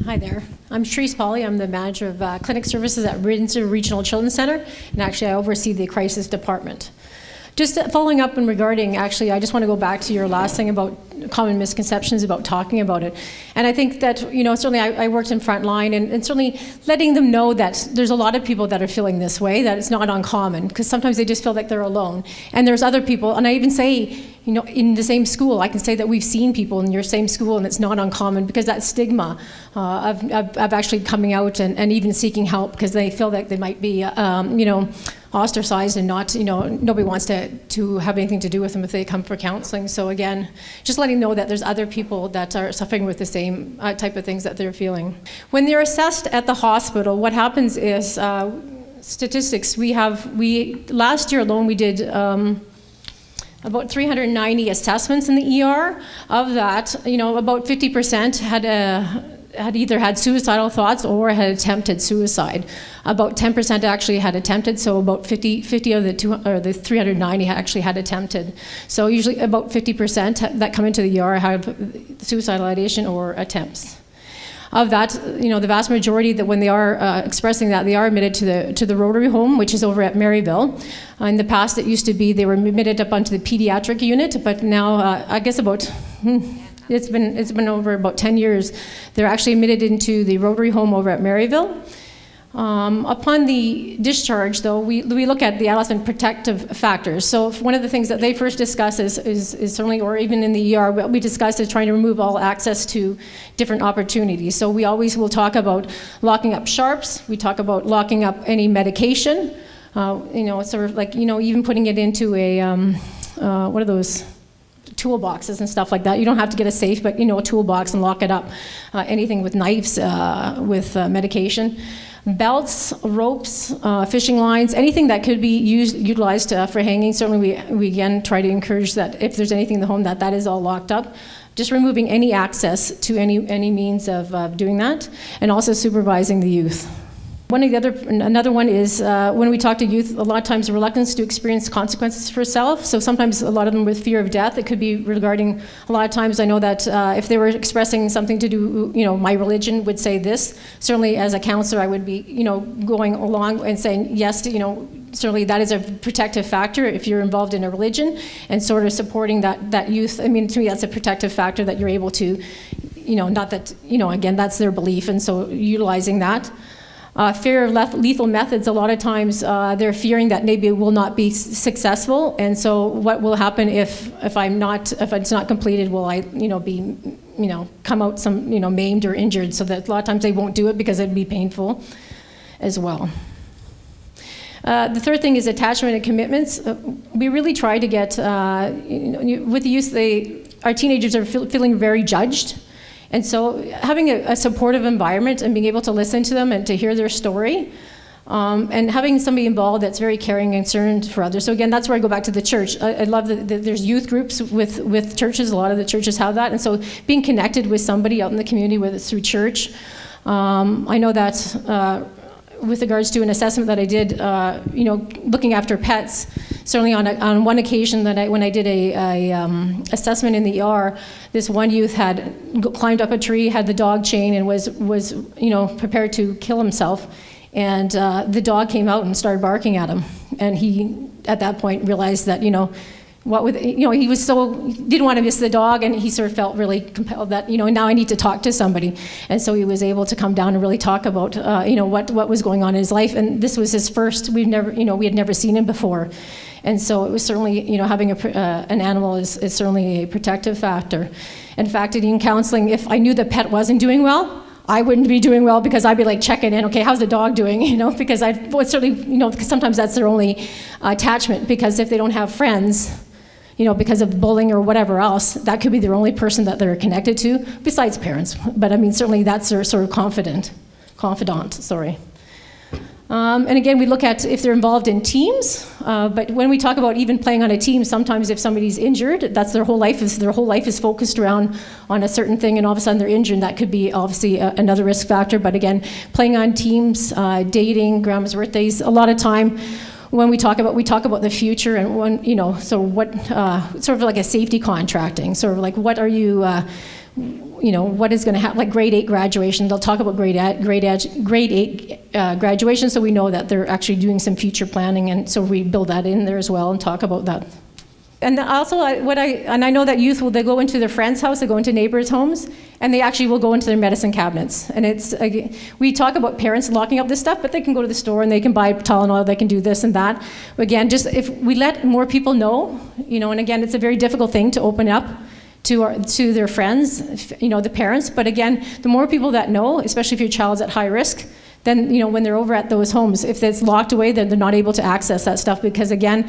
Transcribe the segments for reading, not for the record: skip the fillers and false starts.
Hi there. I'm Charysse Pawley. I'm the manager of clinic services at Windsor Regional Children's Center, and actually I oversee the crisis department. Just following up and regarding, actually, I just want to go back to your last thing about common misconceptions about talking about it. And I think that, certainly I worked in frontline, and certainly letting them know that there's a lot of people that are feeling this way, that it's not uncommon, because sometimes they just feel like they're alone. And there's other people, and I even say, in the same school, I can say that we've seen people in your same school, and it's not uncommon, because that stigma of actually coming out and even seeking help, because they feel like they might be, ostracized and not, nobody wants to have anything to do with them if they come for counseling. So again, just letting know that there's other people that are suffering with the same type of things that they're feeling. When they're assessed at the hospital, what happens is, statistics, last year alone we did about 390 assessments in the ER. Of that, about 50% had either had suicidal thoughts or had attempted suicide. About 10% actually had attempted, so about 50 of the 390 actually had attempted. So usually about 50% that come into the ER have suicidal ideation or attempts. Of that, the vast majority that when they are expressing that, they are admitted to the Rotary Home, which is over at Maryville. In the past, it used to be they were admitted up onto the pediatric unit, but now I guess about it's been over about 10 years. They're actually admitted into the Rotary Home over at Maryville. Upon the discharge, though, we look at the adolescent protective factors. So one of the things that they first discuss is certainly, or even in the ER, what we discuss is trying to remove all access to different opportunities. So we always will talk about locking up sharps. We talk about locking up any medication. Sort of like, even putting it into a, what are those? Toolboxes and stuff like that. You don't have to get a safe, but a toolbox and lock it up. Anything with knives, with medication. Belts, ropes, fishing lines, anything that could be utilized for hanging. Certainly we again try to encourage that if there's anything in the home that is all locked up. Just removing any access to any means of doing that, and also supervising the youth. Another one is when we talk to youth, a lot of times reluctance to experience consequences for self. So sometimes a lot of them with fear of death. It could be regarding, a lot of times I know that if they were expressing something to do, my religion would say this. Certainly as a counselor, I would be, going along and saying yes to, certainly that is a protective factor if you're involved in a religion, and sort of supporting that youth. I mean, to me, that's a protective factor that you're able to, not that, again, that's their belief, and so utilizing that. Fear of lethal methods, a lot of times they're fearing that maybe it will not be successful, and so what will happen if it's not completed, will I be come out maimed or injured, so that a lot of times they won't do it because it'd be painful as well. The third thing is attachment and commitments. We really try to get with the youth, our teenagers are feeling very judged. And so having a supportive environment and being able to listen to them and to hear their story, and having somebody involved that's very caring and concerned for others. So again, that's where I go back to the church. I love that there's youth groups with churches. A lot of the churches have that. And so being connected with somebody out in the community, whether it's through church. I know that with regards to an assessment that I did, looking after pets, certainly on one occasion when I did a assessment in the ER, this one youth had climbed up a tree, had the dog chain, and was prepared to kill himself. And the dog came out and started barking at him. And he, at that point, realized that, he was didn't want to miss the dog, and he sort of felt really compelled that, now I need to talk to somebody. And so he was able to come down and really talk about, what was going on in his life. And this was his first, we had never seen him before. And so it was certainly, having an animal is certainly a protective factor. In fact, in counseling, if I knew the pet wasn't doing well, I wouldn't be doing well, because I'd be like checking in, okay, how's the dog doing? Because certainly, because sometimes that's their only attachment, because if they don't have friends, because of bullying or whatever else, that could be their only person that they're connected to, besides parents. But I mean, certainly that's their sort of confidant, sorry. And again, we look at if they're involved in teams, but when we talk about even playing on a team, sometimes if somebody's injured, that's their whole life is focused around on a certain thing, and all of a sudden they're injured, and that could be obviously another risk factor. But again, playing on teams, dating, grandma's birthdays, a lot of time when we talk about the future, and when, so what, sort of like a safety contracting, sort of like what are you, what is going to happen, like grade 8 graduation. They'll talk about grade 8 graduation, so we know that they're actually doing some future planning, and so we build that in there as well and talk about that. And also, I know that youth they go into their friends' house, they go into neighbors' homes, and they actually will go into their medicine cabinets. And we talk about parents locking up this stuff, but they can go to the store and they can buy Tylenol, they can do this and that. Again, just if we let more people know, and again, it's a very difficult thing to open up to their friends, the parents. But again, the more people that know, especially if your child's at high risk, then when they're over at those homes, if it's locked away, then they're not able to access that stuff, because again,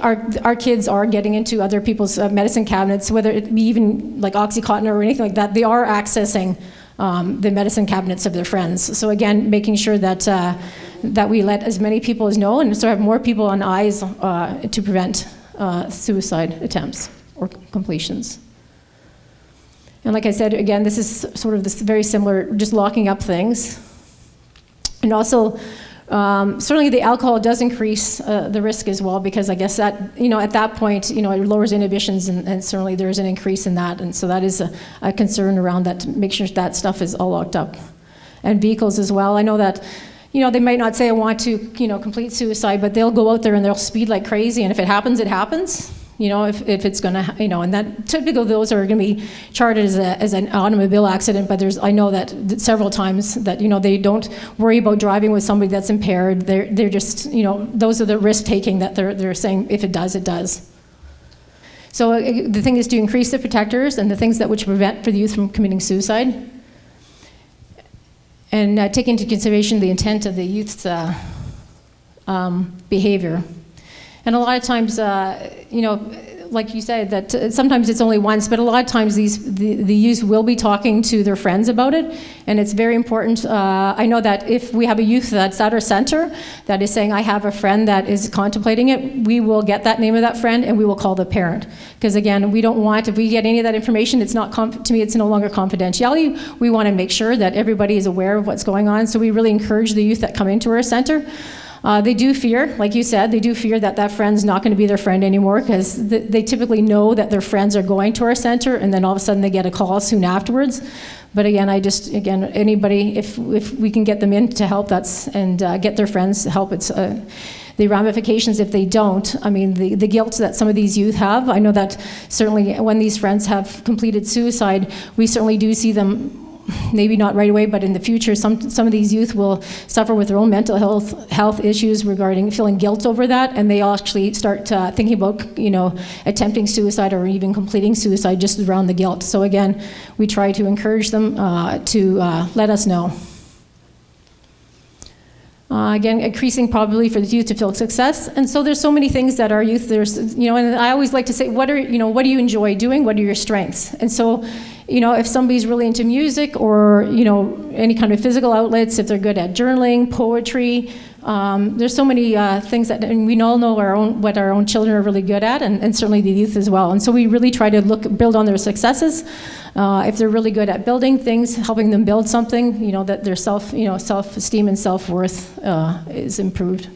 our kids are getting into other people's medicine cabinets, whether it be even like OxyContin or anything like that. They are accessing the medicine cabinets of their friends. So again, making sure that that we let as many people as know, and so have more people on eyes to prevent suicide attempts or completions. And like I said, again, this is sort of this very similar, just locking up things. And also, certainly the alcohol does increase the risk as well, because I guess that, at that point, it lowers inhibitions, and certainly there's an increase in that. And so that is a concern around that, to make sure that stuff is all locked up. And vehicles as well. I know that, they might not say I want to, complete suicide, but they'll go out there and they'll speed like crazy. And if it happens, it happens. If it's going to, and that typically those are going to be charted as an automobile accident, but I know that several times that, they don't worry about driving with somebody that's impaired. They're just, those are the risk taking that they're saying if it does, it does. So the thing is to increase the protectors and the things that which prevent for the youth from committing suicide, and take into consideration the intent of the youth's behavior. And a lot of times, like you said, that sometimes it's only once, but a lot of times the youth will be talking to their friends about it, and it's very important. I know that if we have a youth that's at our center that is saying, I have a friend that is contemplating it, we will get that name of that friend and we will call the parent. Because again, we don't want, if we get any of that information, it's not, to me, it's no longer confidentiality. We want to make sure that everybody is aware of what's going on, so we really encourage the youth that come into our center. They do fear, like you said, they do fear that that friend's not going to be their friend anymore, because they typically know that their friends are going to our center, and then all of a sudden they get a call soon afterwards. But again, anybody, if we can get them in to help, and get their friends to help, it's the ramifications if they don't. I mean, the guilt that some of these youth have, I know that certainly when these friends have completed suicide, we certainly do see them, maybe not right away, but in the future, some of these youth will suffer with their own mental health issues regarding feeling guilt over that, and they actually start thinking about, attempting suicide or even completing suicide just around the guilt. So again, we try to encourage them to let us know. Again, increasing probability for the youth to feel success. And so there's so many things that our youth, and I always like to say, what do you enjoy doing? What are your strengths? And so, if somebody's really into music or, any kind of physical outlets, if they're good at journaling, poetry, there's so many things that, and we all know what our own children are really good at, and certainly the youth as well. And so we really try to build on their successes. If they're really good at building things, helping them build something, that their self-esteem and self-worth is improved.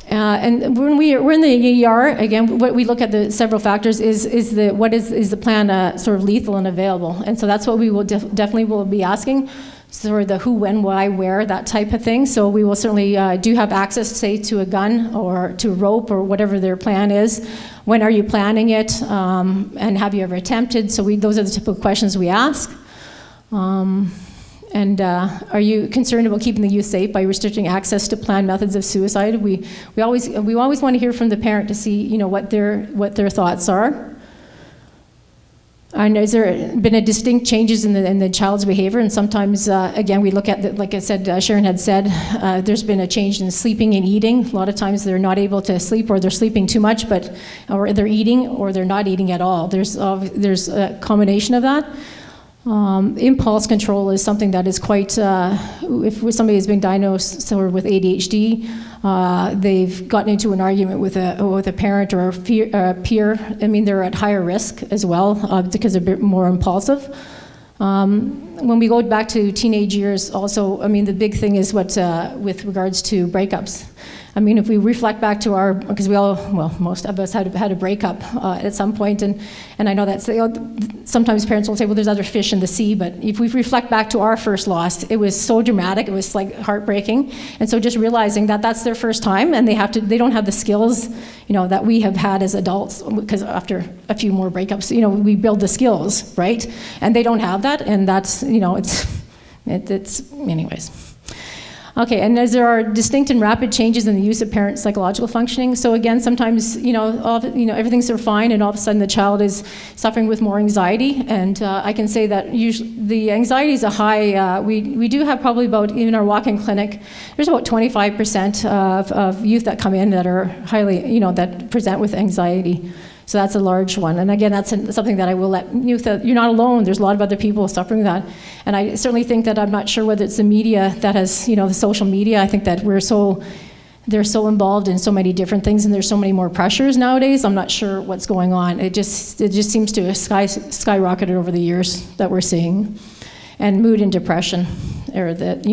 And when we're in the ER, again, what we look at the several factors is the plan sort of lethal and available, and so that's what we will definitely will be asking. Sort of the who, when, why, where, that type of thing. So we will certainly do have access, say, to a gun or to a rope or whatever their plan is. When are you planning it? And have you ever attempted? So those are the typical questions we ask. And are you concerned about keeping the youth safe by restricting access to planned methods of suicide? We always want to hear from the parent to see what their thoughts are. And has there been a distinct changes in the child's behavior? And sometimes, again, we look at, like I said, Sharon had said, there's been a change in sleeping and eating. A lot of times they're not able to sleep, or they're sleeping too much, or they're eating, or they're not eating at all. There's a combination of that. Impulse control is something that is quite, if somebody has been diagnosed with ADHD, they've gotten into an argument with a parent or a peer. I mean, they're at higher risk as well because they're a bit more impulsive. When we go back to teenage years also, I mean, the big thing is with regards to breakups. I mean, if we reflect back to because we all, well, most of us had a breakup at some point, and I know that sometimes parents will say, well, there's other fish in the sea, but if we reflect back to our first loss, it was so dramatic, it was like heartbreaking, and so just realizing that that's their first time, and they don't have the skills, that we have had as adults, because after a few more breakups, we build the skills, right? And they don't have that, and that's, it's anyways. Okay, and as there are distinct and rapid changes in the use of parent psychological functioning, so again, sometimes, everything's so fine, and all of a sudden the child is suffering with more anxiety, and I can say that usually the anxiety is a high, we do have probably about, in our walk-in clinic, there's about 25% of youth that come in that are highly, that present with anxiety. So that's a large one. And again, that's something that I will let youth, you're not alone. There's a lot of other people suffering that. And I certainly think that I'm not sure whether it's the media that has, the social media. I think that they're so involved in so many different things, and there's so many more pressures nowadays. I'm not sure what's going on. It just seems to have skyrocketed over the years that we're seeing. And mood and depression, or that,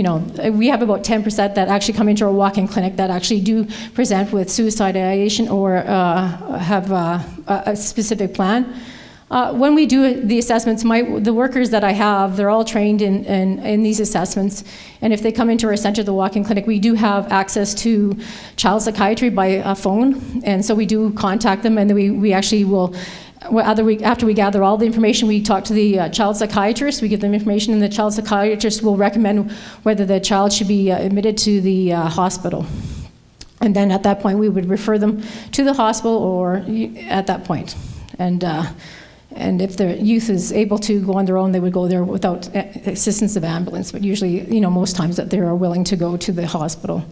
we have about 10% that actually come into our walk-in clinic that actually do present with suicidal ideation or have a specific plan. When we do the assessments, the workers that I have, they're all trained in these assessments, and if they come into our center, the walk-in clinic, we do have access to child psychiatry by phone, and so we do contact them, and then we actually will, after we gather all the information, we talk to the child psychiatrist, we give them information, and the child psychiatrist will recommend whether the child should be admitted to the hospital. And then at that point, we would refer them to the hospital or at that point. And if the youth is able to go on their own, they would go there without assistance of ambulance, but usually, most times that they are willing to go to the hospital.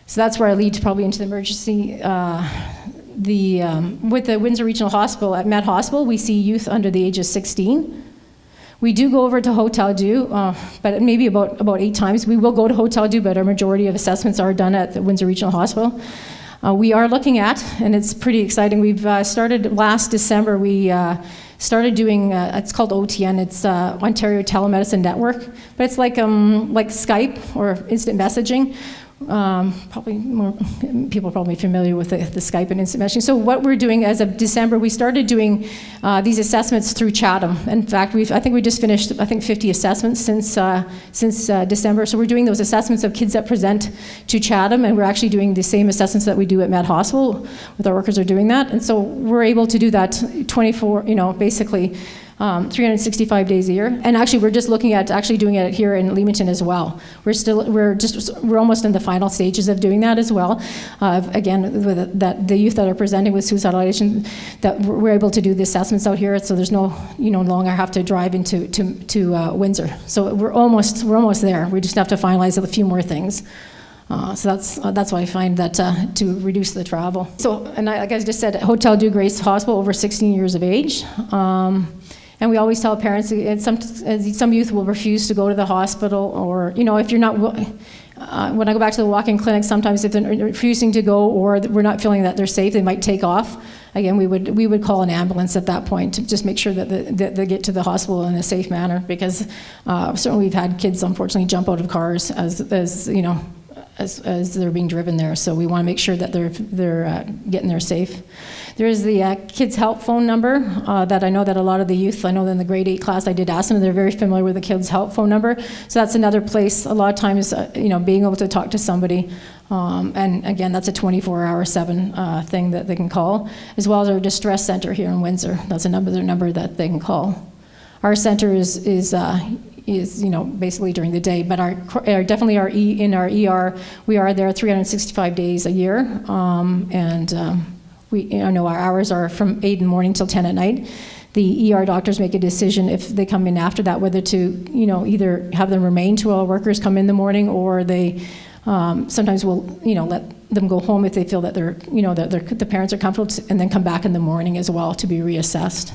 So that's where I lead probably into the emergency. With the Windsor Regional Hospital, at Met Hospital, we see youth under the age of 16. We do go over to Hotel Dieu, but maybe about 8 times. We will go to Hotel Dieu, but our majority of assessments are done at the Windsor Regional Hospital. We are looking at, and it's pretty exciting, we've started last December, we started doing, it's called OTN, it's Ontario Telemedicine Network, but it's like Skype or instant messaging. Probably more people are probably familiar with the Skype and instant messaging. So what we're doing as of December, we started doing these assessments through Chatham. In fact, I think we just finished 50 assessments since December. So we're doing those assessments of kids that present to Chatham, and we're actually doing the same assessments that we do at Met Hospital. With our workers are doing that, and so we're able to do that 24, basically. 365 days a year, and actually we're just looking at actually doing it here in Leamington as well. We're almost in the final stages of doing that as well. Again, with the youth that are presenting with suicidal ideation, that we're able to do the assessments out here, so there's no longer have to drive into Windsor. So we're almost there. We just have to finalize a few more things. So that's why I find that to reduce the travel. So, and like I just said, Hotel Dieu Grace Hospital, over 16 years of age. And we always tell parents, some youth will refuse to go to the hospital, or, if you're not, when I go back to the walk-in clinic, sometimes if they're refusing to go or we're not feeling that they're safe, they might take off. Again, we would call an ambulance at that point to just make sure that they get to the hospital in a safe manner, because certainly we've had kids, unfortunately, jump out of cars as they're being driven there. So we want to make sure that they're getting there safe. There is the Kids Help phone number that I know that a lot of the youth, I know in the grade 8 class, I did ask them, they're very familiar with the Kids Help phone number. So that's another place, a lot of times, being able to talk to somebody. And again, that's a 24/7 thing that they can call, as well as our distress center here in Windsor. That's another number that they can call. Our center is basically during the day, but definitely in our ER, we are there 365 days a year, we our hours are from 8 in the morning till 10 at night. The ER doctors make a decision if they come in after that, whether to either have them remain till our workers come in the morning, or they sometimes will let them go home if they feel that the parents are comfortable, and then come back in the morning as well to be reassessed.